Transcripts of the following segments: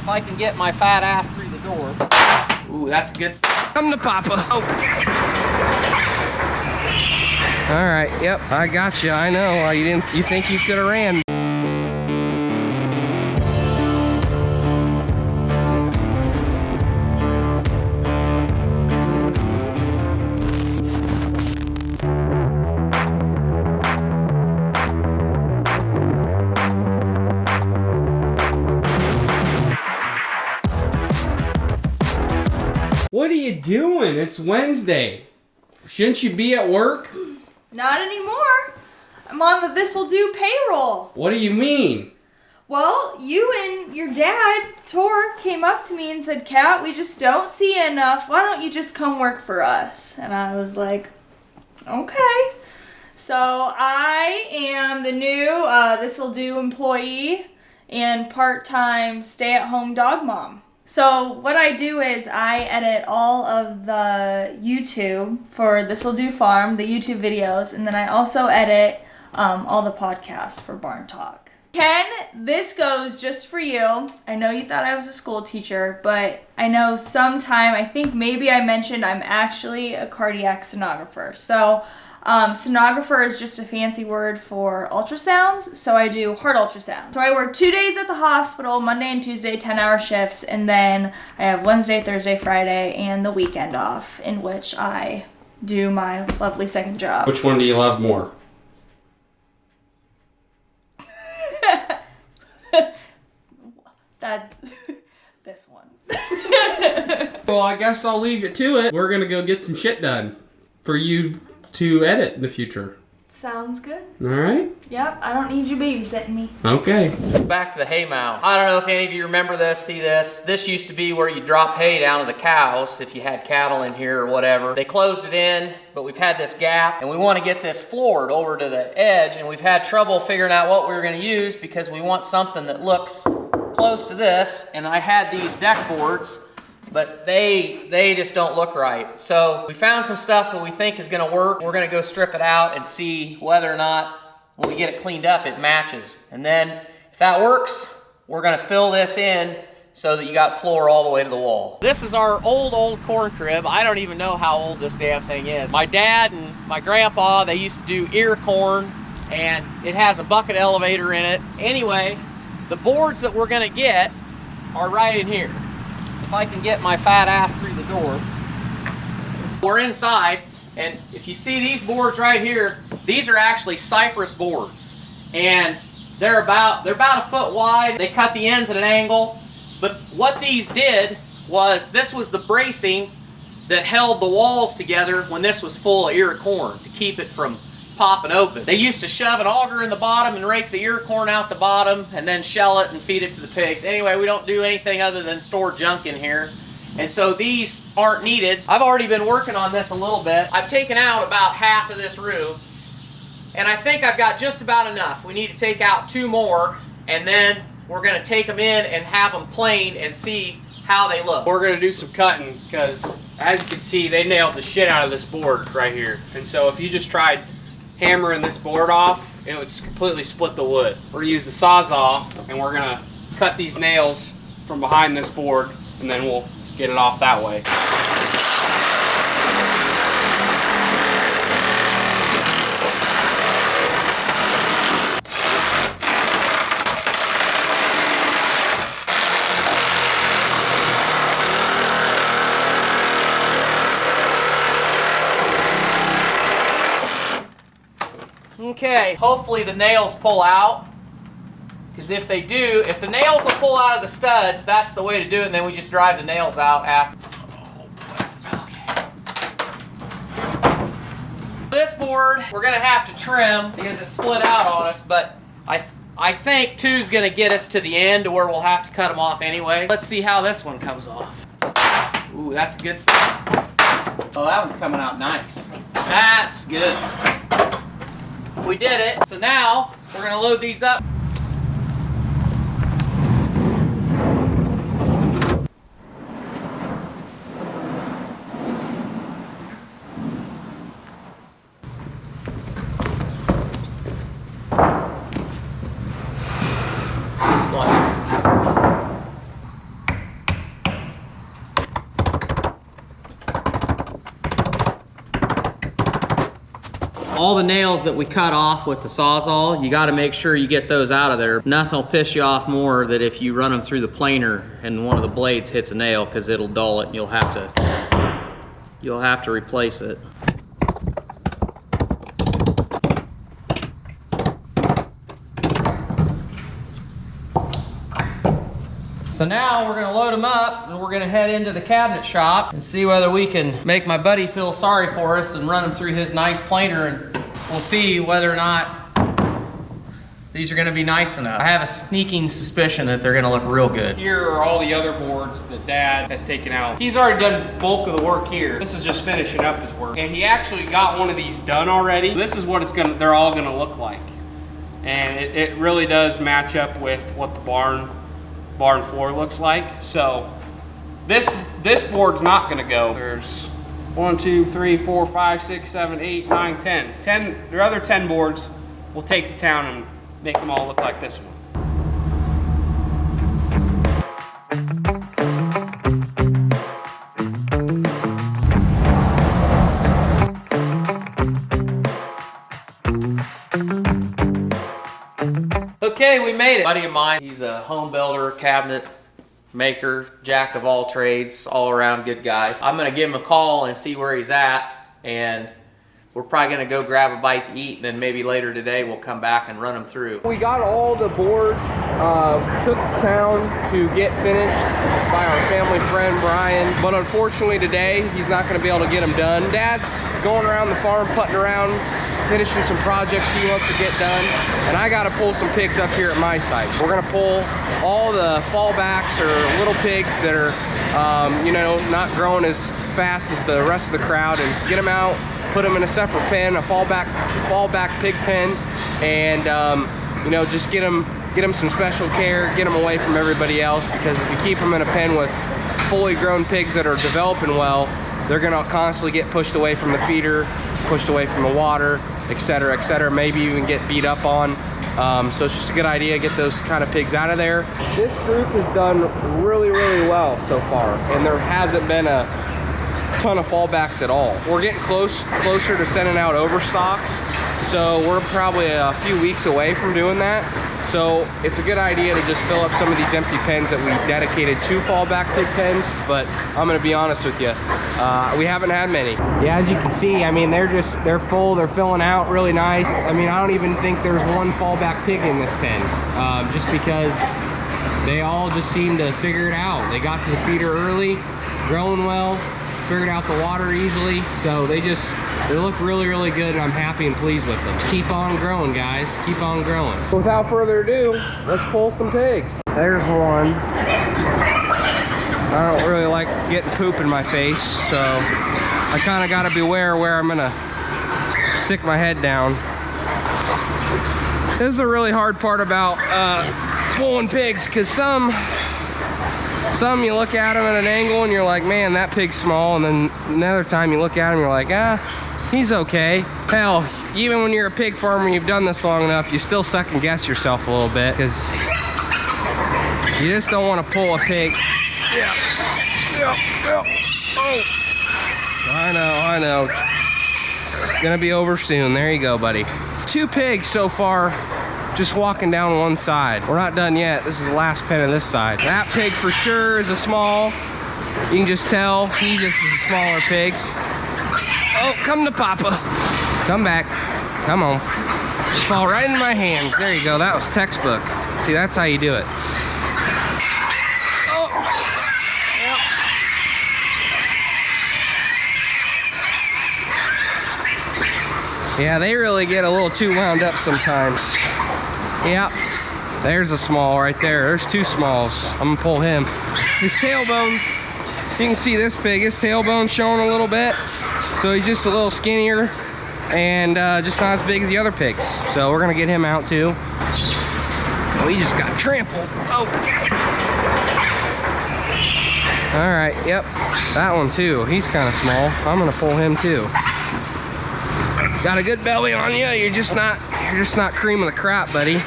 if I can get my fat ass through the door. Ooh, that's good stuff. Come to Papa. Oh. All right, yep, I got you. I know. You think you could have ran. What are you doing? It's Wednesday. Shouldn't you be at work? Not anymore. I'm on the This'll Do payroll. What do you mean? Well, you and your dad, Tork, came up to me and said, Kat, we just don't see enough. Why don't you just come work for us? And I was like, okay. So I am the new This'll Do employee and part-time stay-at-home dog mom. So what I do is I edit all of the YouTube for This'll Do Farm, the YouTube videos, and then I also edit all the podcasts for Barn Talk. Ken, this goes just for you. I know you thought I was a school teacher, but I know sometime, I think maybe I mentioned I'm actually a cardiac sonographer. So sonographer is just a fancy word for ultrasounds, so I do heart ultrasound. So I work 2 days at the hospital, Monday and Tuesday, 10-hour shifts, and then I have Wednesday, Thursday, Friday, and the weekend off, in which I do my lovely second job. Which one do you love more? That's this one. Well, I guess I'll leave you to it. We're gonna go get some shit done for you to edit in the future. Sounds good. All right? Yep, I don't need you babysitting me. Okay. Back to the hay mound. I don't know if any of you remember this, see this. This used to be where you drop hay down to the cows if you had cattle in here or whatever. They closed it in, but we've had this gap, and we want to get this floored over to the edge, and we've had trouble figuring out what we were going to use because we want something that looks close to this, and I had these deck boards, but they just don't look right. So we found some stuff that we think is gonna work. We're gonna go strip it out and see whether or not when we get it cleaned up, it matches. And then if that works, we're gonna fill this in so that you got floor all the way to the wall. This is our old corn crib. I don't even know how old this damn thing is. My dad and my grandpa, they used to do ear corn, and it has a bucket elevator in it. Anyway, the boards that we're gonna get are right in here. If I can get my fat ass through the door. We're inside, and if you see these boards right here, these are actually cypress boards. And they're about a foot wide. They cut the ends at an angle. But what these did was, this was the bracing that held the walls together when this was full of ear corn to keep it from popping open. They used to shove an auger in the bottom and rake the ear corn out the bottom and then shell it and feed it to the pigs. Anyway, we don't do anything other than store junk in here. And so these aren't needed. I've already been working on this a little bit. I've taken out about half of this room, and I think I've got just about enough. We need to take out 2 more, and then we're gonna take them in and have them planed and see how they look. We're gonna do some cutting because, as you can see, they nailed the shit out of this board right here. And so if you just tried hammering this board off, it would completely split the wood. We're gonna use the Sawzall, and we're gonna cut these nails from behind this board, and then we'll get it off that way. Okay, hopefully the nails pull out, because if they do, if the nails will pull out of the studs, that's the way to do it, and then we just drive the nails out after. Okay. This board, we're going to have to trim because it split out on us, but I think 2's going to get us to the end to where we'll have to cut them off anyway. Let's see how this one comes off. Ooh, that's good stuff. Oh, that one's coming out nice. That's good. We did it. So now we're going to load these up. all the nails that we cut off with the Sawzall, you gotta make sure you get those out of there. Nothing will piss you off more than if you run them through the planer and one of the blades hits a nail, because it'll dull it and you'll have to replace it. So now we're gonna load them up and we're gonna head into the cabinet shop and see whether we can make my buddy feel sorry for us and run him through his nice planer, and we'll see whether or not these are gonna be nice enough. I have a sneaking suspicion that they're gonna look real good. Here are all the other boards that Dad has taken out. He's already done bulk of the work here. This is just finishing up his work. And he actually got one of these done already. This is what they're all gonna look like. And it really does match up with what the barn floor looks like. So this board's not gonna go. There's 1, 2, 3, 4, 5, 6, 7, 8, 9, 10. There are other 10 boards. We'll take to town and make them all look like this one. Okay, we made it. A buddy of mine, he's a home builder, cabinet maker, jack of all trades, all around good guy. I'm gonna give him a call and see where he's at, and we're probably gonna go grab a bite to eat, and then maybe later today we'll come back and run them through. We got all the boards, took to town to get finished by our family friend Brian, but unfortunately today he's not gonna be able to get them done. Dad's going around the farm, putting around, finishing some projects he wants to get done, and I gotta pull some pigs up here at my site. We're gonna pull all the fallbacks or little pigs that are, you know, not growing as fast as the rest of the crowd, and get them out, put them in a separate pen, a fallback pig pen, and you know, just get them some special care, get them away from everybody else, because if you keep them in a pen with fully grown pigs that are developing well, they're gonna constantly get pushed away from the feeder, pushed away from the water, etc., etc., maybe even get beat up on. So it's just a good idea to get those kind of pigs out of there. This group has done really, really well so far, and there hasn't been a ton of fallbacks at all. We're getting closer to sending out overstocks, so we're probably a few weeks away from doing that. So it's a good idea to just fill up some of these empty pens that we dedicated to fallback pig pens, but I'm gonna be honest with you, we haven't had many. Yeah, as you can see, I mean, they're full, they're filling out really nice. I mean, I don't even think there's one fallback pig in this pen, just because they all just seem to figure it out. They got to the feeder early, growing well, figured out the water easily, so they look really, really good, and I'm happy and pleased with them. Keep on growing, guys. Keep on growing. Without further ado, let's pull some pigs. There's one. I don't really like getting poop in my face, so I kind of got to beware where I'm gonna stick my head down. This is a really hard part about pulling pigs, because some you look at them at an angle and you're like, man, that pig's small, and then another time you look at him, you're like, he's okay. Hell, even when you're a pig farmer and you've done this long enough, you still second guess yourself a little bit, because you just don't want to pull a pig. Yeah. Oh. I know. It's gonna be over soon. There you go, buddy. 2 pigs so far, just walking down one side. We're not done yet. This is the last pen on this side. That pig for sure is a small. You can just tell he just is a smaller pig. Oh, come to Papa. Come back. Come on. Just fall right into my hands. There you go. That was textbook. See, that's how you do it. Oh. Yep. Yeah, they really get a little too wound up sometimes. Yep, there's a small right there. There's 2 smalls. I'm gonna pull him. His tailbone, you can see this pig, his tailbone showing a little bit. So he's just a little skinnier and just not as big as the other pigs. So we're gonna get him out too. Oh, he just got trampled. Oh. All right, yep, that one too. He's kind of small. I'm gonna pull him too. Got a good belly on you. You're just not cream of the crop, buddy.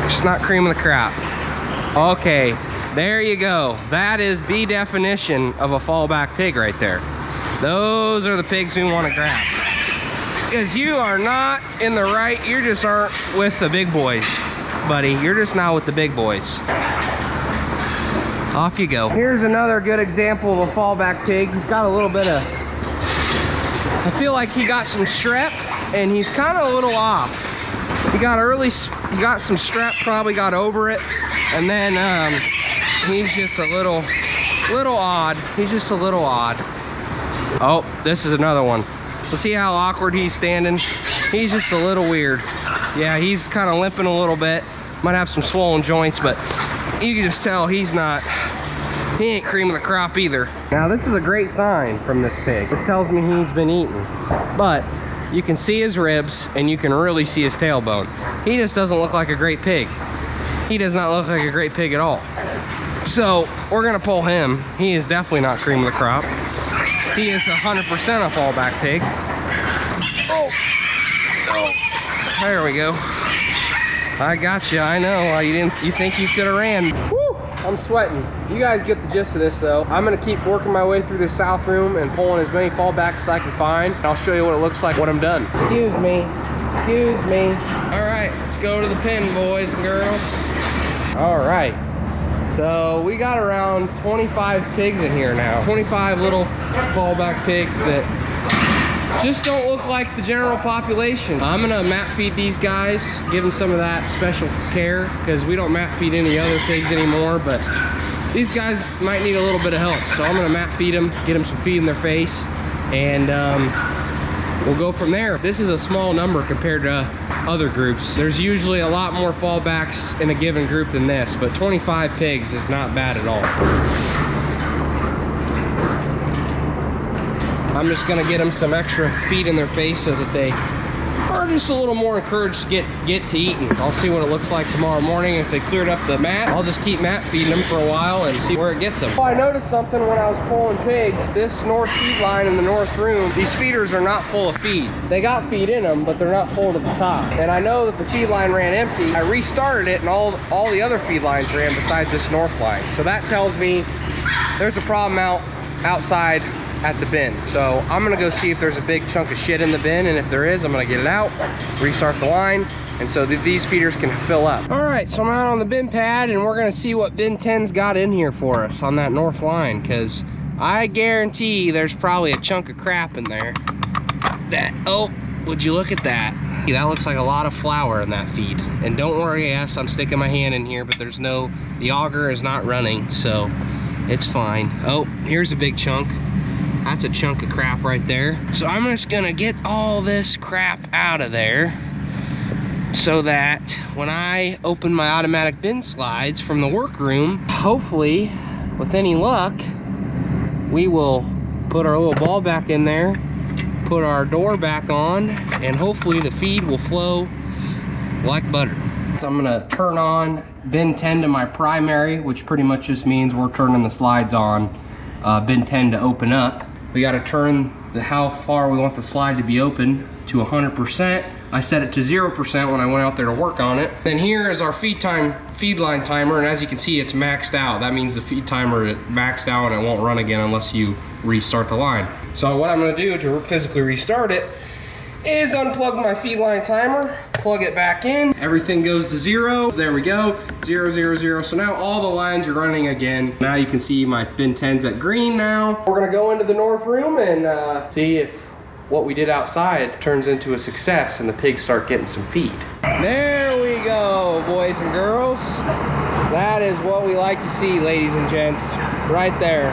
Just not cream of the crop. Okay, there you go. That is the definition of a fallback pig right there. Those are the pigs we want to grab. Because you are not in the right, you just aren't with the big boys, buddy. You're just not with the big boys. Off you go. Here's another good example of a fallback pig. He's got a little bit of, I feel like he got some strep and he's kind of a little off. He got some strep, probably got over it. And then he's just a little odd. He's just a little odd. Oh, this is another one. Let's see how awkward he's standing. He's just a little weird. Yeah, he's kind of limping a little bit. Might have some swollen joints, but you can just tell he ain't cream of the crop either. Now this is a great sign from this pig. This tells me he's been eaten. But you can see his ribs and you can really see his tailbone. He just doesn't look like a great pig. He does not look like a great pig at all. So we're gonna pull him. He is definitely not cream of the crop. He is 100% a fallback pig. Oh, there we go. I got you. I know. You think you could have ran? Woo! I'm sweating. You guys get the gist of this, though. I'm gonna keep working my way through this south room and pulling as many fallbacks as I can find. I'll show you what it looks like when I'm done. Excuse me. Excuse me. All right, let's go to the pen, boys and girls. All right. So we got around 25 pigs in here now. 25 little fallback pigs that just don't look like the general population. I'm gonna mat feed these guys, give them some of that special care, because we don't mat feed any other pigs anymore, but these guys might need a little bit of help. So I'm gonna mat feed them, get them some feed in their face, and we'll go from there. This is a small number compared to other groups. There's usually a lot more fallbacks in a given group than this, but 25 pigs is not bad at all. I'm just gonna get them some extra feed in their face so that they are just a little more encouraged to get to eating. I'll see what it looks like tomorrow morning. If they cleared up the mat, I'll just keep mat feeding them for a while and see where it gets them. Well, I noticed something when I was pulling pigs. This north feed line in the north room, these feeders are not full of feed. They got feed in them, but they're not full to the top. And I know that the feed line ran empty. I restarted it and all the other feed lines ran besides this north line. So that tells me there's a problem outside at the bin. So I'm gonna go see if there's a big chunk of shit in the bin, and if there is, I'm gonna get it out, restart the line, and so these feeders can fill up. All right, so I'm out on the bin pad, and we're gonna see what bin 10's got in here for us on that north line, because I guarantee there's probably a chunk of crap in there. Oh, would you look at that? That looks like a lot of flour in that feed. And don't worry, yes, I'm sticking my hand in here, but the auger is not running, so it's fine. Oh, here's a big chunk. That's a chunk of crap right there. So I'm just gonna get all this crap out of there so that when I open my automatic bin slides from the workroom, hopefully, with any luck, we will put our little ball back in there, put our door back on, and hopefully the feed will flow like butter. So I'm gonna turn on bin 10 to my primary, which pretty much just means we're turning the slides on bin 10 to open up. We got to turn how far we want the slide to be open to 100%. I set it to 0% when I went out there to work on it. Then here is our feed line timer, and as you can see, it's maxed out. That means the feed timer is maxed out and it won't run again unless you restart the line. So what I'm gonna do to physically restart it is unplug my feed line timer, plug it back in, everything goes to 0. There we go, 0, 0, 0. So now all the lines are running again. Now you can see my bin 10's at green now. We're gonna go into the north room and see if what we did outside turns into a success and the pigs start getting some feed. There we go, boys and girls. That is what we like to see, ladies and gents, right there.